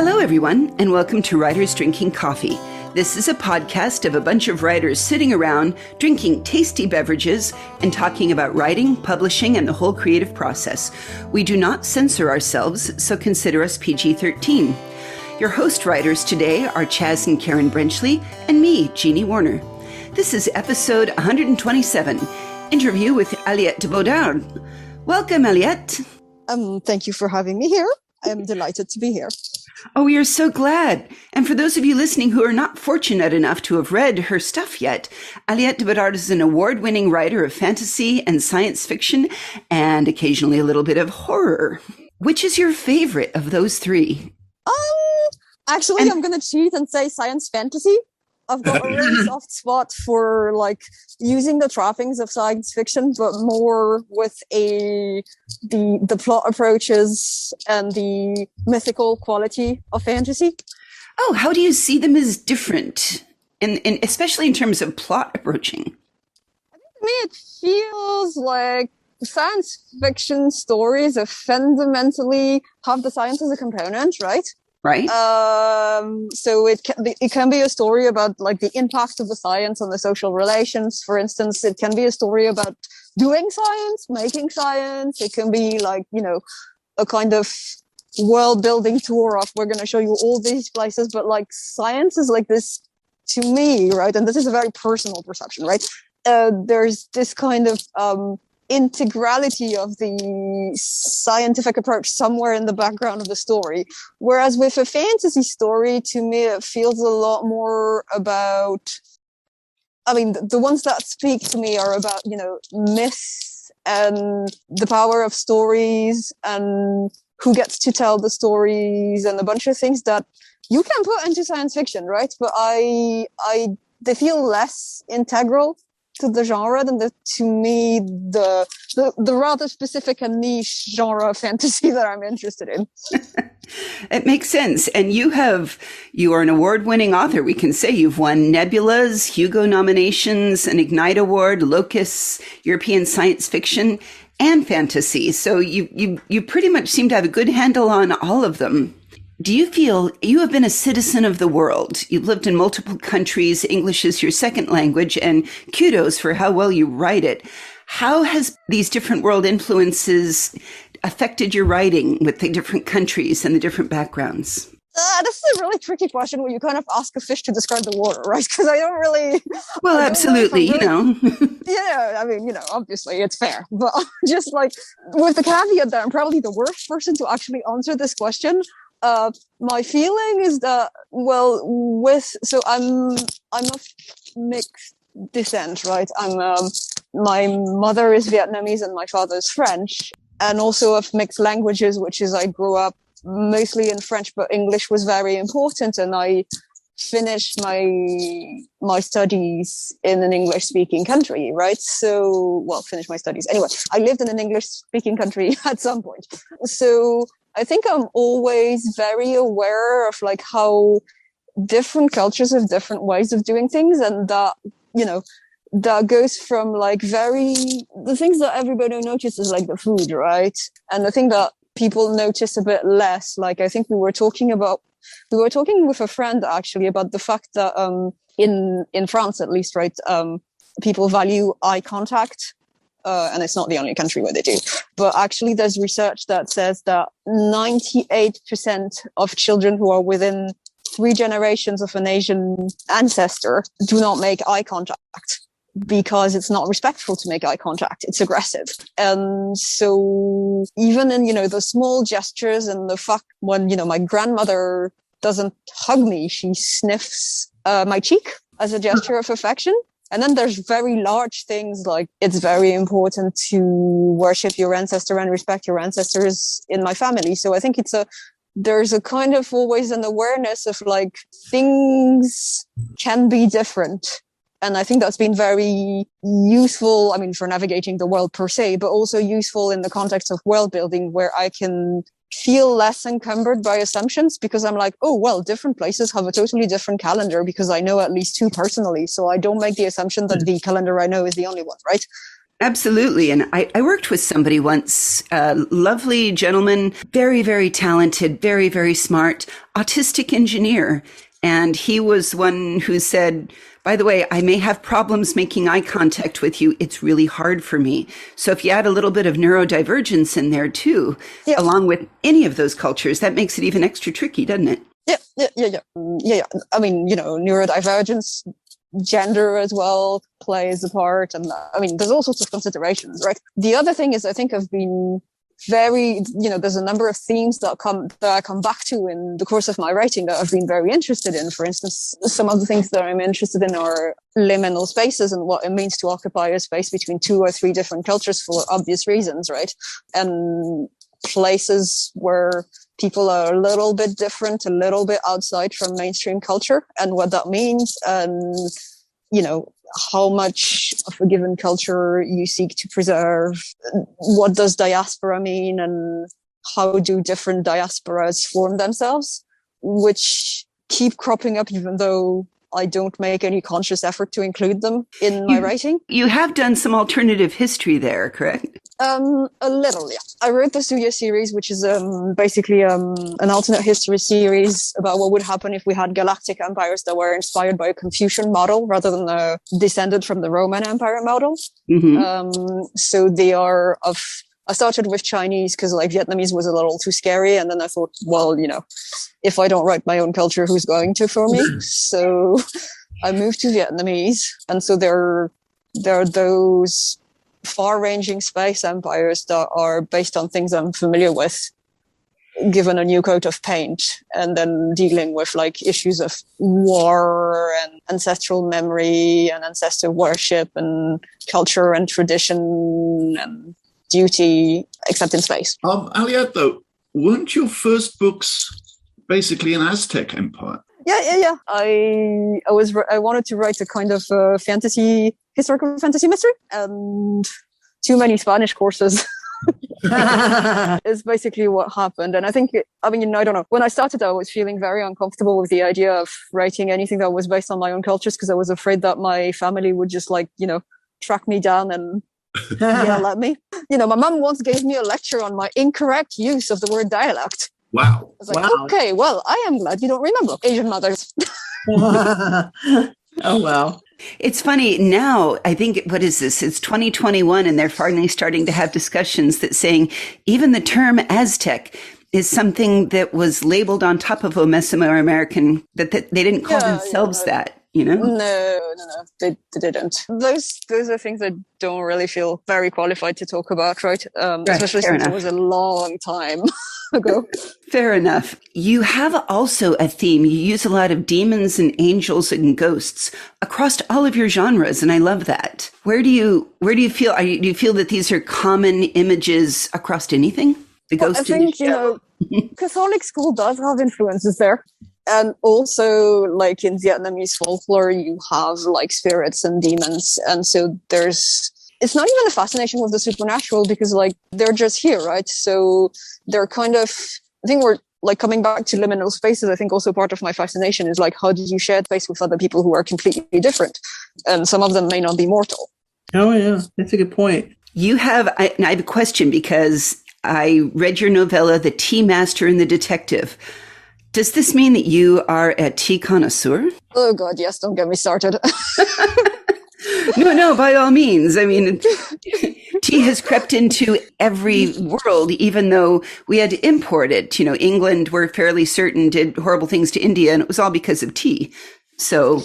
Hello, everyone, and welcome to Writers Drinking Coffee. This is a podcast of a bunch of writers sitting around, drinking tasty beverages, and talking about writing, publishing, and the whole creative process. We do not censor ourselves, so consider us PG-13. Your host writers today are Chaz and Karen Brenchley, and me, Jeannie Warner. This is episode 127, interview with Aliette de Bodard. Welcome, Aliette. Thank you for having me here. I'm delighted to be here. Oh, we are so glad. And for those of you listening who are not fortunate enough to have read her stuff yet, Aliette de Bodard is an award-winning writer of fantasy and science fiction, and occasionally a little bit of horror. Which is your favorite of those three? Actually, I'm going to cheat and say science fantasy. I've got a really soft spot for using the trappings of science fiction, but more with the plot approaches and the mythical quality of fantasy. Oh, how do you see them as different, and especially in terms of plot approaching? I think to me it feels like science fiction stories are fundamentally have the science as a component, right? Right. So it can be a story about the impact of the science on the social relations. For instance, it can be a story about doing science, making science. It can be a kind of world building tour of we're going to show you all these places. But science is this to me, right? And this is a very personal perception, right? There's this kind of integrality of the scientific approach somewhere in the background of the story. Whereas with a fantasy story, to me, it feels a lot more about, the ones that speak to me are about, myths and the power of stories and who gets to tell the stories and a bunch of things that you can put into science fiction, right? But they feel less integral to the genre than to me the rather specific and niche genre of fantasy that I'm interested in. It makes sense. And you are an award-winning author. We can say you've won Nebula's, Hugo nominations, an Ignite Award, Locus, European Science Fiction, and Fantasy. So you pretty much seem to have a good handle on all of them. Do you feel you have been a citizen of the world? You've lived in multiple countries. English is your second language, and kudos for how well you write it. How has these different world influences affected your writing with the different countries and the different backgrounds? This is a really tricky question where you kind of ask a fish to describe the water, right? Because I don't really... Well, absolutely, Yeah, obviously it's fair. But just with the caveat that I'm probably the worst person to actually answer this question. My feeling is that, I'm of mixed descent, right? My mother is Vietnamese and my father is French, and also of mixed languages, which is I grew up mostly in French, but English was very important, and I finished my studies in an English-speaking country, right? Finished my studies. Anyway, I lived in an English-speaking country at some point. So I think I'm always very aware of how different cultures have different ways of doing things, and that, that goes from the things that everybody notices, like the food, right? And the thing that people notice a bit less, I think we were talking with a friend actually about the fact that in France at least, right, people value eye contact. And it's not the only country where they do. But actually, there's research that says that 98% of children who are within 3 generations of an Asian ancestor do not make eye contact because it's not respectful to make eye contact. It's aggressive. And so even in, the small gestures and the fact when, my grandmother doesn't hug me, she sniffs my cheek as a gesture of affection. And then there's very large things it's very important to worship your ancestor and respect your ancestors in my family. So I think there's a kind of always an awareness of things can be different. And I think that's been very useful, for navigating the world per se, but also useful in the context of world building where I can feel less encumbered by assumptions because I'm different places have a totally different calendar because I know at least 2 personally. So I don't make the assumption that the calendar I know is the only one, right? Absolutely. And I worked with somebody once, a lovely gentleman, very, very talented, very, very smart, autistic engineer. And he was one who said, by the way, I may have problems making eye contact with you. It's really hard for me. So if you add a little bit of neurodivergence in there too, along with any of those cultures, that makes it even extra tricky, doesn't it? Yeah. I mean, neurodivergence, gender as well plays a part. And I mean, there's all sorts of considerations, right? The other thing is, I think I've been there's a number of themes that I come back to in the course of my writing that I've been very interested in. For instance, some of the things that I'm interested in are liminal spaces and what it means to occupy a space between two or three different cultures for obvious reasons, right? And places where people are a little bit different, a little bit outside from mainstream culture, and what that means, and how much of a given culture you seek to preserve. What does diaspora mean, and how do different diasporas form themselves, which keep cropping up even though I don't make any conscious effort to include them in my writing. You have done some alternative history there, correct? A little, yeah. I wrote the Suya series, which is basically an alternate history series about what would happen if we had galactic empires that were inspired by a Confucian model rather than descended from the Roman Empire model. Mm-hmm. So they are of... I started with Chinese because Vietnamese was a little too scary. And then I thought, well, if I don't write my own culture, who's going to for me? So I moved to Vietnamese. And so there are those far-ranging space empires that are based on things I'm familiar with, given a new coat of paint, and then dealing with issues of war and ancestral memory and ancestor worship and culture and tradition and duty, except in space. Aliette, though, weren't your first books basically an Aztec empire? Yeah. I wanted to write a kind of historical fantasy mystery, and too many Spanish courses is basically what happened. And I think, I don't know. When I started, I was feeling very uncomfortable with the idea of writing anything that was based on my own cultures, because I was afraid that my family would just track me down and yell at me. My mum once gave me a lecture on my incorrect use of the word dialect. Wow. I was like, okay, well, I am glad you don't remember Asian mothers. Oh, wow. It's funny now, I think, what is this? It's 2021, and they're finally starting to have discussions that saying even the term Aztec is something that was labeled on top of Mesoamerican, that they didn't call themselves that. No, they didn't. Those are things I don't really feel very qualified to talk about, right? Especially since it was a long time ago. Fair enough. You have also a theme. You use a lot of demons and angels and ghosts across all of your genres, and I love that. Where do you feel? Do you feel that these are common images across anything? The ghost. I think Catholic school does have influences there. And also, in Vietnamese folklore, you have spirits and demons. And so it's not even a fascination with the supernatural, because they're just here, right? So they're kind of, I think we're coming back to liminal spaces. I think also part of my fascination is how do you share space with other people who are completely different? And some of them may not be mortal. Oh, yeah. That's a good point. I have a question, because I read your novella, The Tea Master and the Detective. Does this mean that you are a tea connoisseur? Oh, God, yes. Don't get me started. No, by all means. Tea has crept into every world, even though we had to import it. England, we're fairly certain, did horrible things to India, and it was all because of tea. So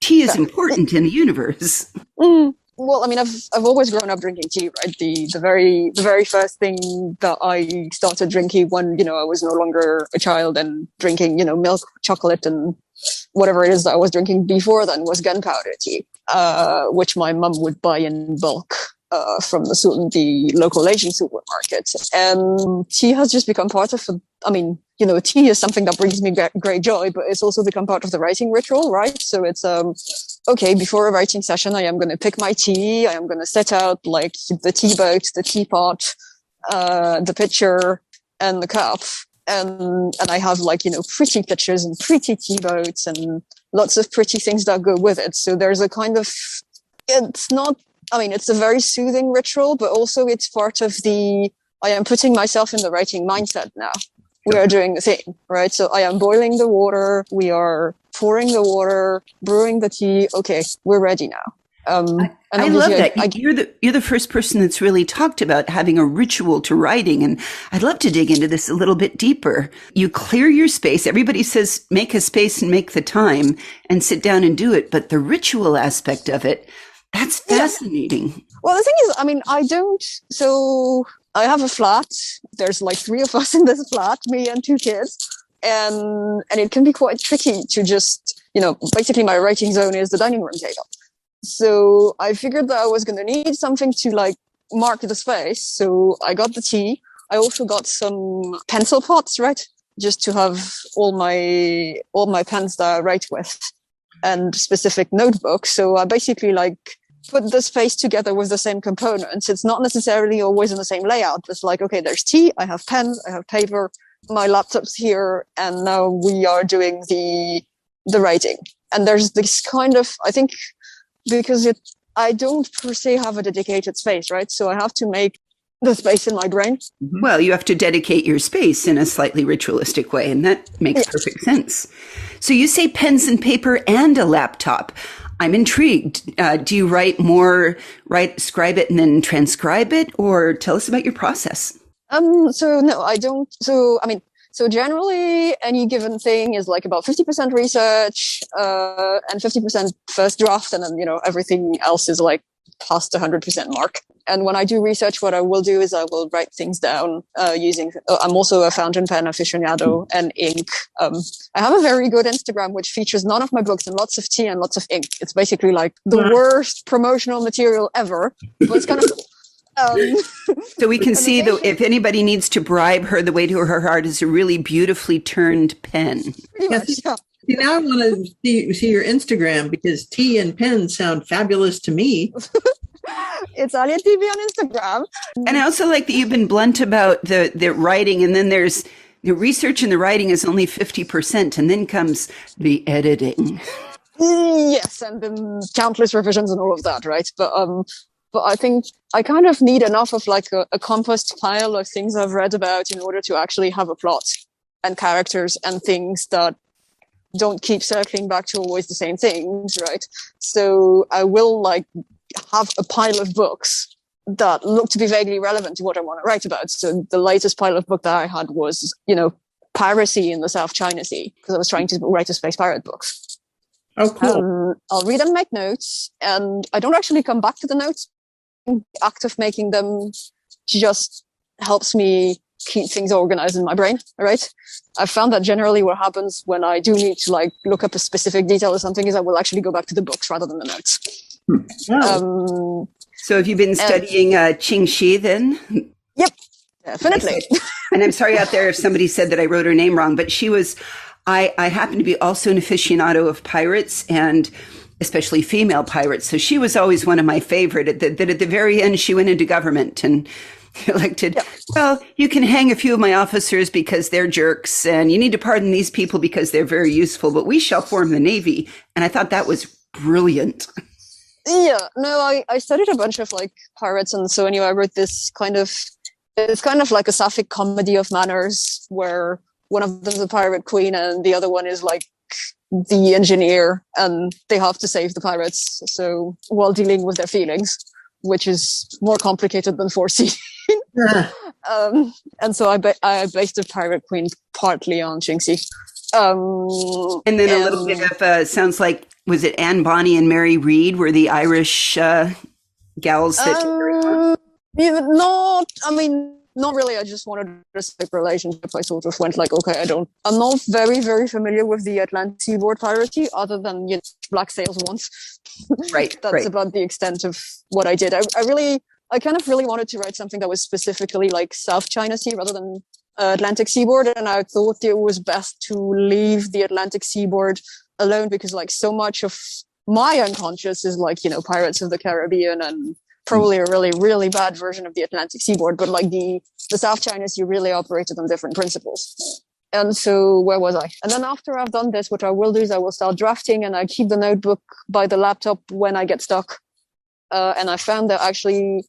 tea is important in the universe. Well, I've always grown up drinking tea, right? The very first thing that I started drinking when, I was no longer a child and drinking, milk, chocolate, and whatever it is that I was drinking before then was gunpowder tea, which my mum would buy in bulk from the local Asian supermarket. And tea has just become part of, tea is something that brings me great joy, but it's also become part of the writing ritual, right? So it's, okay, before a writing session, I am going to pick my tea. I am going to set out the tea boat, the teapot, the pitcher, and the cup. And I have pretty pictures and pretty tea boats and lots of pretty things that go with it. So there's a kind of, it's not I mean, it's a very soothing ritual, but also it's part of I am putting myself in the writing mindset now. We are doing the same, right? So I am boiling the water. We are pouring the water, brewing the tea. Okay, we're ready now. I love that. You're the first person that's really talked about having a ritual to writing. And I'd love to dig into this a little bit deeper. You clear your space. Everybody says, make a space and make the time and sit down and do it. But the ritual aspect of it, that's fascinating. Yeah. Well, the thing is, I mean, so I have a flat. There's like 3 of us in this flat, me and 2 kids. And it can be quite tricky to just, basically my writing zone is the dining room table. So I figured that I was going to need something to like mark the space. So I got the tea. I also got some pencil pots, right? Just to have all my pens that I write with and specific notebooks. So I basically like put the space together with the same components. It's not necessarily always in the same layout. It's like, okay, there's tea. I have pens. I have paper. My laptop's here. And now we are doing the writing. And there's this kind of, I think, because I don't per se have a dedicated space, right? So I have to make the space in my brain. Well, you have to dedicate your space in a slightly ritualistic way, and that makes perfect sense. So you say pens and paper and a laptop. I'm intrigued. Do you scribe it and then transcribe it, or tell us about your process? So no, I don't. So generally, any given thing is like about 50% research, and 50% first draft. And then, everything else is like past the 100% mark. And when I do research, what I will do is I will write things down, I'm also a fountain pen aficionado and ink. I have a very good Instagram, which features none of my books and lots of tea and lots of ink. It's basically like the worst promotional material ever, but it's kind of cool. So we can see that if anybody needs to bribe her, the way to her heart is a really beautifully turned pen. Pretty much, yeah. See, now I want to see your Instagram because tea and pen sound fabulous to me. It's Aliette TV on Instagram. And I also like that you've been blunt about the writing, and then there's the research and the writing is only 50%, and then comes the editing. Yes, and then countless revisions and all of that, right? But I think I kind of need enough of like a compost pile of things I've read about in order to actually have a plot and characters and things that don't keep circling back to always the same things, right? So I will like have a pile of books that look to be vaguely relevant to what I want to write about. So the latest pile of book that I had was, piracy in the South China Sea, because I was trying to write a space pirate book. Oh, cool. I'll read and make notes, and I don't actually come back to the notes. The act of making them just helps me keep things organized in my brain, right? I've found that generally what happens when I do need to like look up a specific detail or something is I will actually go back to the books rather than the notes. Wow. So have you been studying Qing Shi then? Yep, definitely. And I'm sorry out there if somebody said that I wrote her name wrong, but I happen to be also an aficionado of pirates and especially female pirates. So she was always one of my favorite. That at the very end, she went into government and elected. Yep. Well, you can hang a few of my officers because they're jerks, and you need to pardon these people because they're very useful, but we shall form the Navy. And I thought that was brilliant. Yeah, no, I studied a bunch of like pirates, and so anyway, I wrote it's kind of like a sapphic comedy of manners where one of them is a pirate queen and the other one is like the engineer, and they have to save the pirates. So while dealing with their feelings, which is more complicated than foreseen. Yeah. And so I based the pirate queen partly on Qingxi. And then a little bit of sounds like, was it Anne Bonny and Mary Read were the Irish gals that? Not really. I just wanted a safe relationship. I sort of went like, okay, I'm not very, very familiar with the Atlantic seaboard piracy other than, Black Sails once. Right. That's about the extent of what I did. I kind of really wanted to write something that was specifically like South China Sea rather than Atlantic seaboard. And I thought it was best to leave the Atlantic seaboard alone because like so much of my unconscious is like, Pirates of the Caribbean and probably a really, really bad version of the Atlantic seaboard, but like the South China Sea really operated on different principles. And so where was I? And then after I've done this, what I will do is I will start drafting and I keep the notebook by the laptop when I get stuck. and I found that actually,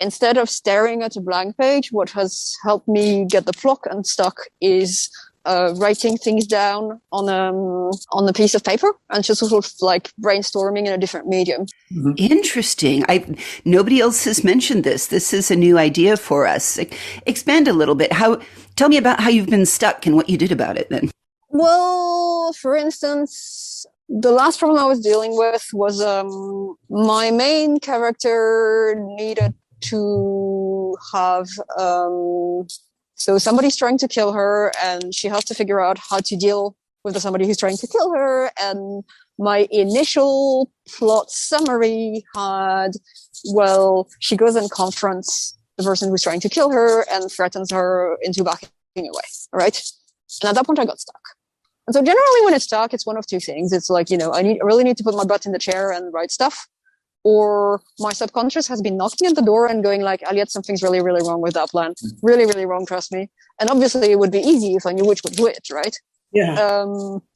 instead of staring at a blank page, what has helped me get the plot unstuck is writing things down on a piece of paper and just sort of like brainstorming in a different medium. Mm-hmm. Interesting. Nobody else has mentioned this. This is a new idea for us. Expand a little bit. Tell me about how you've been stuck and what you did about it then. Well, for instance, the last problem I was dealing with was my main character needed to have so somebody's trying to kill her and she has to figure out how to deal with somebody who's trying to kill her. And my initial plot summary had, well, she goes and confronts the person who's trying to kill her and threatens her into backing away. Right. And at that point I got stuck. And so generally when it's stuck, it's one of two things. It's like, I really need to put my butt in the chair and write stuff. Or my subconscious has been knocking at the door and going like, Aliette, something's really, really wrong with that plan. Really, really wrong, trust me. And obviously it would be easy if I knew which was which, right? Yeah.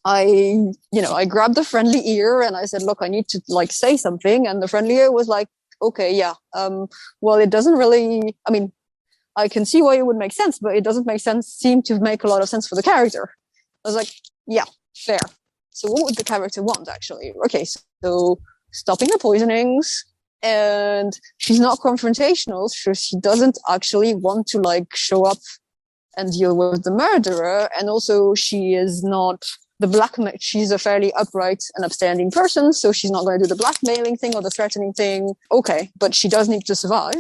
I grabbed the friendly ear and I said, look, I need to like say something. And the friendly ear was like, okay, yeah. Well, it doesn't really, I can see why it would make sense, but it doesn't seem to make a lot of sense for the character. I was like, yeah, fair. So what would the character want actually? Okay, so stopping the poisonings, and she's not confrontational, so she doesn't actually want to like show up and deal with the murderer, and also she is not the blackmail. She's a fairly upright and upstanding person, so she's not going to do the blackmailing thing or the threatening thing. Okay, but she does need to survive.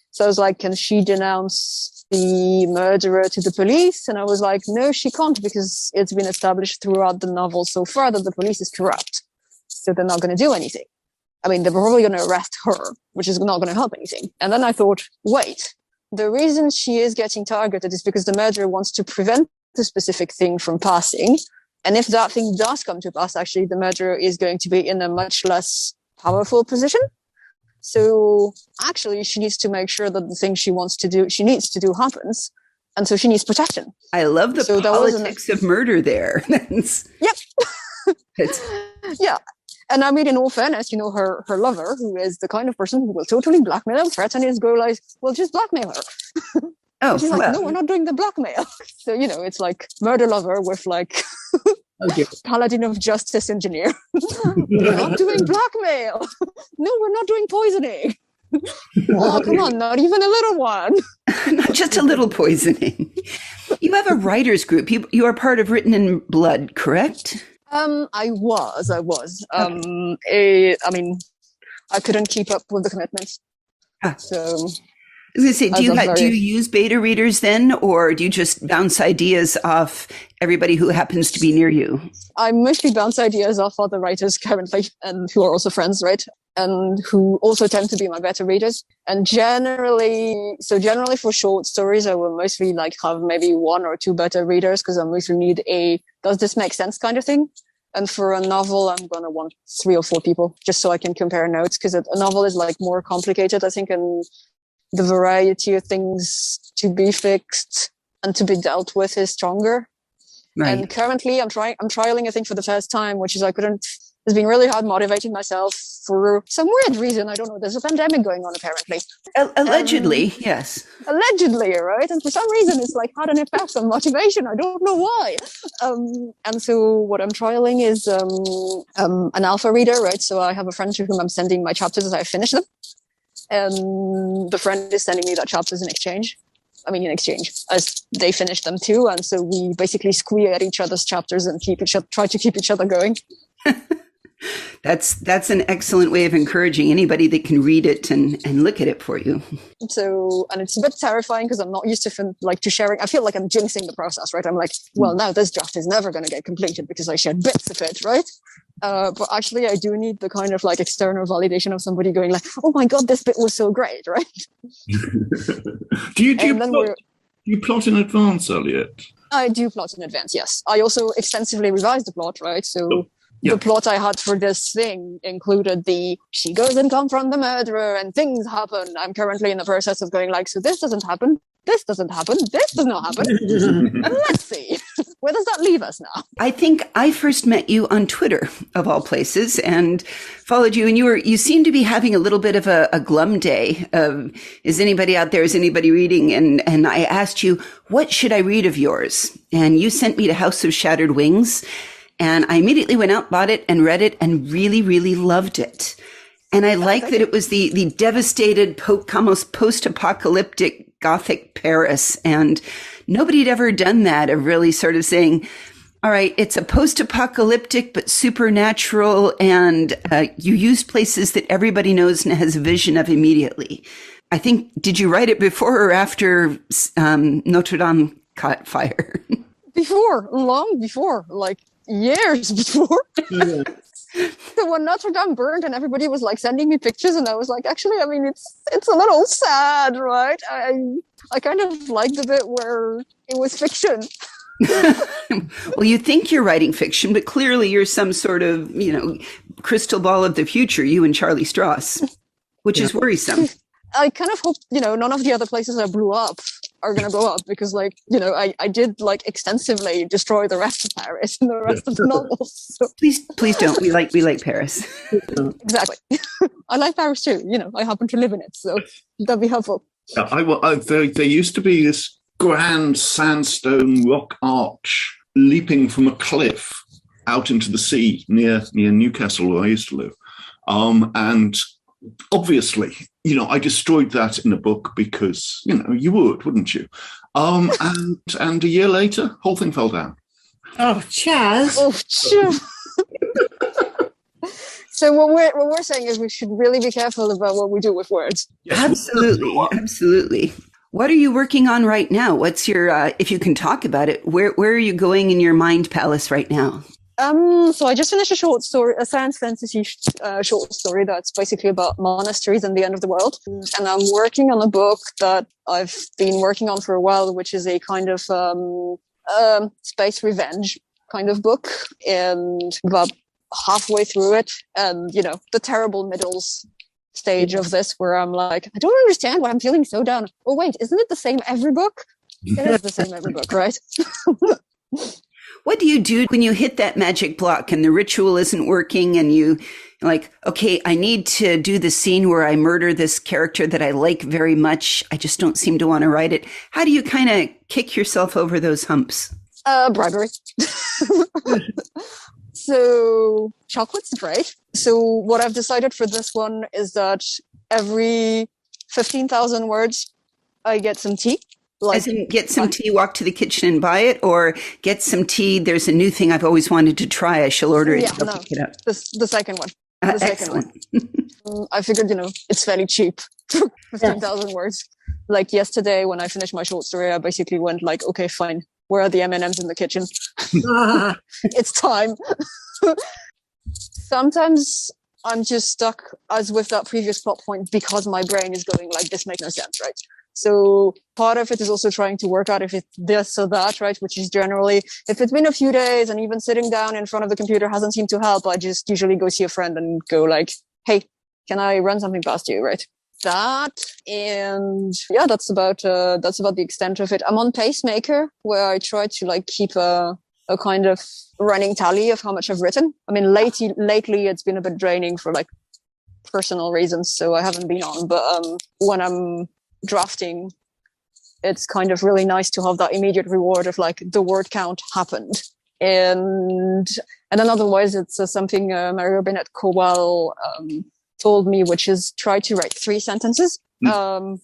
So I was like, can she denounce the murderer to the police? And I was like, no, she can't, because it's been established throughout the novel so far that the police is corrupt, so they're not going to do anything. They're probably going to arrest her, which is not going to help anything. And then I thought, wait, the reason she is getting targeted is because the murderer wants to prevent the specific thing from passing. And if that thing does come to pass, actually, the murderer is going to be in a much less powerful position. So actually, she needs to make sure that the thing she needs to do happens. And so she needs protection. I love the politics of murder there. Yep. Yeah. And in all fairness, her lover, who is the kind of person who will totally blackmail and threaten his girl, like, well, just blackmail her. Oh, she's like, no, we're not doing the blackmail. So, it's like murder lover with like paladin of justice engineer. We're not doing blackmail. No, we're not doing poisoning. Oh, come on, not even a little one. Not just a little poisoning. You have a writers group. You are part of Written in Blood, correct? I was. I couldn't keep up with the commitments. So I was going to say, do you use beta readers then, or do you just bounce ideas off everybody who happens to be near you? I mostly bounce ideas off other writers currently, and who are also friends, right? And who also tend to be my beta readers. And generally for short stories, I will mostly like have maybe one or two beta readers, because I mostly need does this make sense kind of thing. And for a novel, I'm going to want 3 or 4 people, just so I can compare notes, because a novel is like more complicated, I think, and the variety of things to be fixed and to be dealt with is stronger. Right. And currently I'm trialing a thing for the first time, which is it's been really hard motivating myself for some weird reason. I don't know. There's a pandemic going on, apparently. Allegedly, yes. Allegedly, right? And for some reason, it's like had an effect on motivation. I don't know why. And so what I'm trialing is an alpha reader, right? So I have a friend to whom I'm sending my chapters as I finish them. And the friend is sending me that chapters in exchange, as they finish them too. And so we basically squeeze at each other's chapters and try to keep each other going. That's an excellent way of encouraging anybody that can read it and look at it for you. So, and it's a bit terrifying because I'm not used to sharing. I feel like I'm jinxing the process, right? I'm like, well, now this draft is never going to get completed because I shared bits of it, right? But actually, I do need the kind of like external validation of somebody going like, oh my God, this bit was so great, right? Do you plot in advance, Aliette? I do plot in advance, yes. I also extensively revised the plot, right? So the plot I had for this thing included she goes and confronts the murderer and things happen. I'm currently in the process of going like, so this doesn't happen, this doesn't happen, this does not happen. Let's see. where does that leave us now? I think I first met you on Twitter, of all places, and followed you. And you seemed to be having a little bit of a glum day of, is anybody out there? Is anybody reading? And I asked you, what should I read of yours? And you sent me to House of Shattered Wings. And I immediately went out, bought it, and read it, and really, really loved it. And I like that it was the devastated, almost post-apocalyptic Gothic Paris. And nobody had ever done that, of really sort of saying, all right, it's a post-apocalyptic but supernatural, and you used places that everybody knows and has a vision of immediately. I think, did you write it before or after Notre Dame caught fire? Before, long before, like years before. Yeah. So when Notre Dame burned and everybody was like sending me pictures, and I was like, actually, I mean, it's a little sad, right? I kind of like the bit where it was fiction. Well, you think you're writing fiction, but clearly you're some sort of, crystal ball of the future, you and Charlie Strauss, which is worrisome. I kind of hope, none of the other places I blew up are going to blow up, because I did extensively destroy the rest of Paris in the rest of the novels. So. Please don't. We like Paris. Exactly. I like Paris too. I happen to live in it, so that'd be helpful. There used to be this grand sandstone rock arch leaping from a cliff out into the sea near Newcastle, where I used to live. And obviously, I destroyed that in a book because, you would, wouldn't you? And a year later, whole thing fell down. Oh, Chaz. Oh, sure. So what we're saying is we should really be careful about what we do with words. Yes. Absolutely. What are you working on right now? What's your, if you can talk about it, where are you going in your mind palace right now? So I just finished a science fantasy short story that's basically about monasteries and the end of the world. And I'm working on a book that I've been working on for a while, which is a kind of space revenge kind of book. And about halfway through it, and the terrible middles stage of this, where I'm like, I don't understand why I'm feeling so down. Oh wait, isn't it the same every book? It is the same every book, right? What do you do when you hit that magic block and the ritual isn't working, and you like, okay, I need to do the scene where I murder this character that I like very much. I just don't seem to want to write it. How do you kind of kick yourself over those humps? Bribery. So chocolate's great. So what I've decided for this one is that every 15,000 words, I get some tea. As in get some tea, walk to the kitchen and buy it, or get some tea, there's a new thing I've always wanted to try, I shall order it. Yeah, no, pick it up. The second one. Excellent. I figured, it's fairly cheap for 15,000 words. Like yesterday when I finished my short story, I basically went like, okay, fine. Where are the M&Ms in the kitchen? It's time. Sometimes I'm just stuck as with that previous plot point because my brain is going like, this makes no sense, right? So part of it is also trying to work out if it's this or that, right? Which is generally, if it's been a few days and even sitting down in front of the computer hasn't seemed to help, I just usually go see a friend and go like, hey, can I run something past you, right? That, and yeah, that's about the extent of it. I'm on Pacemaker, where I try to keep a kind of running tally of how much I've written. I mean, lately it's been a bit draining for personal reasons, so I haven't been on. But when I'm drafting, it's kind of really nice to have that immediate reward of the word count happened. And then otherwise it's something Mario Bennett Cowell told me, which is try to write 3 sentences, because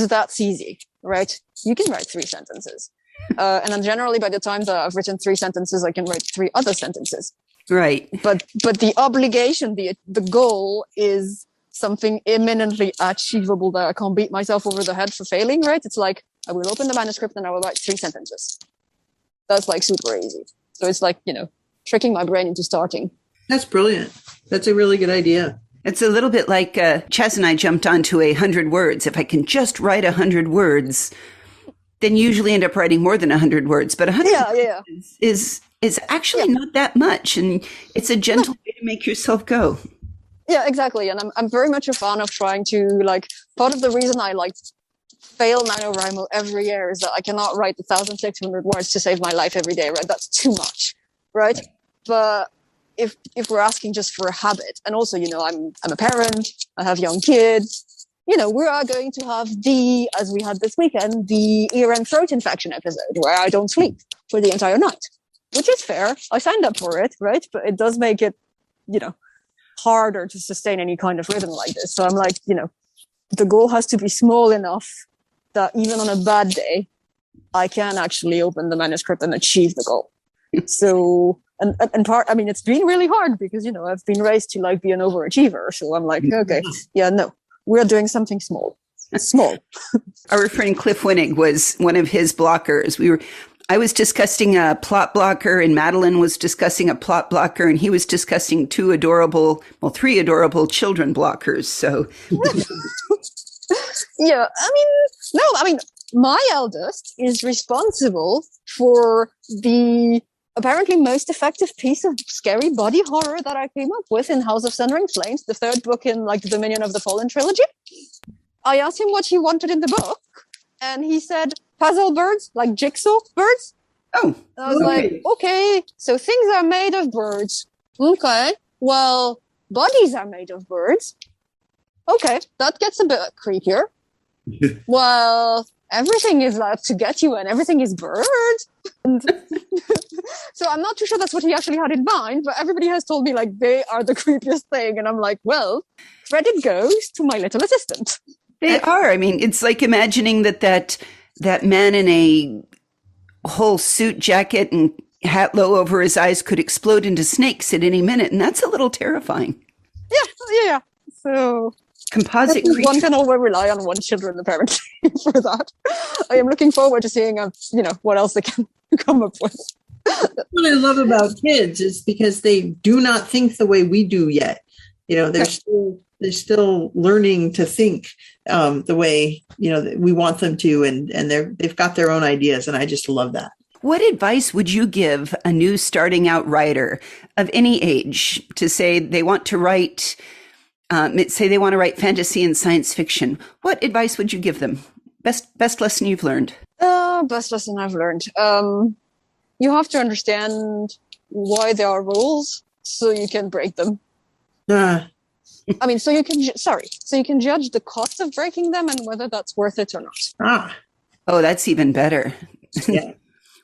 that's easy, right? You can write 3 sentences. And then generally by the time that I've written 3 sentences, I can write 3 other sentences. Right. But the obligation, the goal is something imminently achievable that I can't beat myself over the head for failing, right? It's like, I will open the manuscript and I will write 3 sentences. That's super easy. So it's tricking my brain into starting. That's brilliant. That's a really good idea. It's a little bit like Chaz and I jumped onto 100 words. If I can just write 100 words, then usually end up writing more than 100 words. But 100 is actually not that much. And it's a gentle way to make yourself go. Yeah, exactly. And I'm very much a fan of trying to part of the reason I fail NaNoWriMo every year is that I cannot write 1,600 words to save my life every day, right? That's too much, right? But if we're asking just for a habit, and also, I'm a parent, I have young kids, we are going to have as we had this weekend, the ear and throat infection episode where I don't sleep for the entire night, which is fair. I signed up for it, right? But it does make it, harder to sustain any kind of rhythm like this. So I'm like, the goal has to be small enough that even on a bad day, I can actually open the manuscript and achieve the goal. So, and part, it's been really hard because, I've been raised to be an overachiever. So I'm like, okay, no, we're doing something small. Small. Our friend Cliff Winnig was one of his blockers. I was discussing a plot blocker and Madeline was discussing a plot blocker and he was discussing three adorable children blockers. So yeah, my eldest is responsible for the apparently most effective piece of scary body horror that I came up with in House of Thunder and Flames, the third book in the Dominion of the Fallen trilogy. I asked him what he wanted in the book, and he said puzzle birds, like jigsaw birds. Oh, and I was like, okay, so things are made of birds. Okay, well, bodies are made of birds. Okay, that gets a bit creepier. Well, everything is out to get you and everything is birds. And so I'm not too sure that's what he actually had in mind, but everybody has told me they are the creepiest thing. And I'm like, well, credit goes to my little assistant. They are. It's like imagining that man in a whole suit jacket and hat low over his eyes could explode into snakes at any minute. And that's a little terrifying. Yeah. So composite creature. One can always rely on one children, apparently, for that. I am looking forward to seeing, what else they can come up with. What I love about kids is because they do not think the way we do yet. They're still learning to think the way, that we want them to. And they've got their own ideas. And I just love that. What advice would you give a new starting out writer of any age to say they want to write fantasy and science fiction? What advice would you give them? Best lesson you've learned? Best lesson I've learned. You have to understand why there are rules so you can break them. So you can judge the cost of breaking them and whether that's worth it or not. Oh, that's even better. Yeah.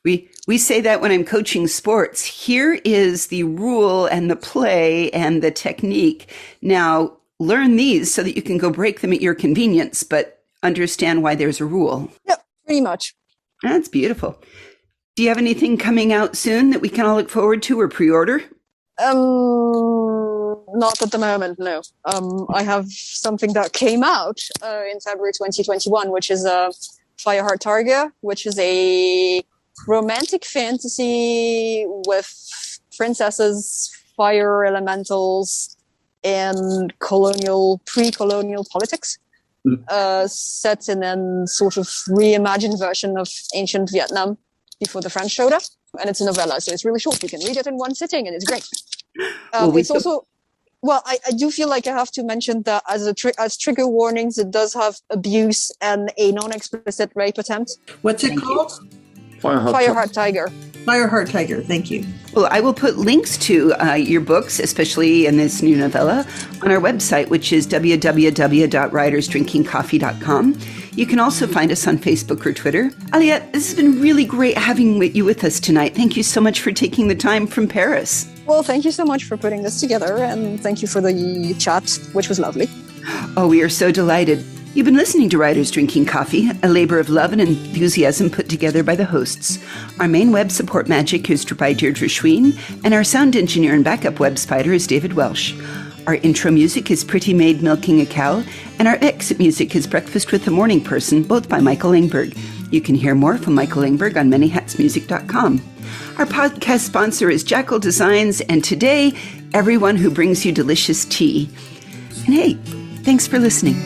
We say that when I'm coaching sports. Here is the rule and the play and the technique. Now learn these so that you can go break them at your convenience, but understand why there's a rule. Yep, pretty much. That's beautiful. Do you have anything coming out soon that we can all look forward to or pre-order? Not at the moment, no. I have something that came out in February 2021, which is Fireheart Targa, which is a romantic fantasy with princesses, fire elementals, and pre-colonial politics, set in a sort of reimagined version of ancient Vietnam before the French showed up. And it's a novella, so it's really short. You can read it in one sitting, and it's great. I do feel like I have to mention that as trigger warnings, it does have abuse and a non-explicit rape attempt. What's it called? Fireheart Tiger. Fireheart Tiger. Thank you. Well, I will put links to your books, especially in this new novella, on our website, which is www.writersdrinkingcoffee.com. You can also find us on Facebook or Twitter. Aliette, this has been really great having you with us tonight. Thank you so much for taking the time from Paris. Well, thank you so much for putting this together, and thank you for the chat, which was lovely. Oh, we are so delighted. You've been listening to Writers Drinking Coffee, a labor of love and enthusiasm put together by the hosts. Our main web support magic is by Deirdre Schween, and our sound engineer and backup web spider is David Welsh. Our intro music is Pretty Maid Milking a Cow, and our exit music is Breakfast with the Morning Person, both by Michael Engberg. You can hear more from Michael Engberg on manyhatsmusic.com. Our podcast sponsor is Jackal Designs, and today, everyone who brings you delicious tea. And hey, thanks for listening.